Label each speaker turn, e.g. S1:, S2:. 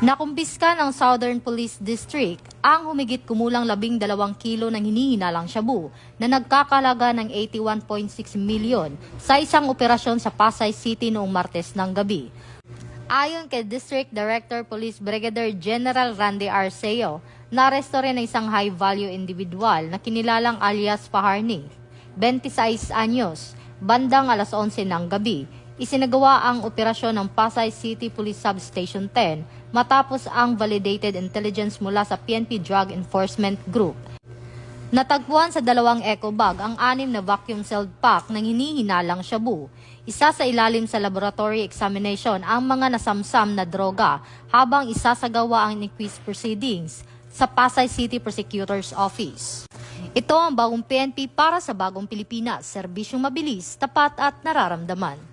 S1: Nakumpiska ng Southern Police District ang humigit kumulang 12 kilo ng hinihinalang shabu na nagkakalaga ng 81.6 milyon sa isang operasyon sa Pasay City noong Martes ng gabi. Ayon kay District Director Police Brigadier General Randy Arceo, naresto rin ang isang high-value individual na kinilalang alias Paharni, 26 anyos, bandang alas 11 ng gabi. Isinagawa ang operasyon ng Pasay City Police Substation 10 matapos ang validated intelligence mula sa PNP Drug Enforcement Group. Natagpuan sa 2 eco bag ang 6 na vacuum-sealed pack ng hinihinalang shabu. Isa sa ilalim sa laboratory examination ang mga nasamsam na droga habang isasagawa ang inquest proceedings sa Pasay City Prosecutor's Office. Ito ang bagong PNP para sa bagong Pilipinas, serbisyong mabilis, tapat at nararamdaman.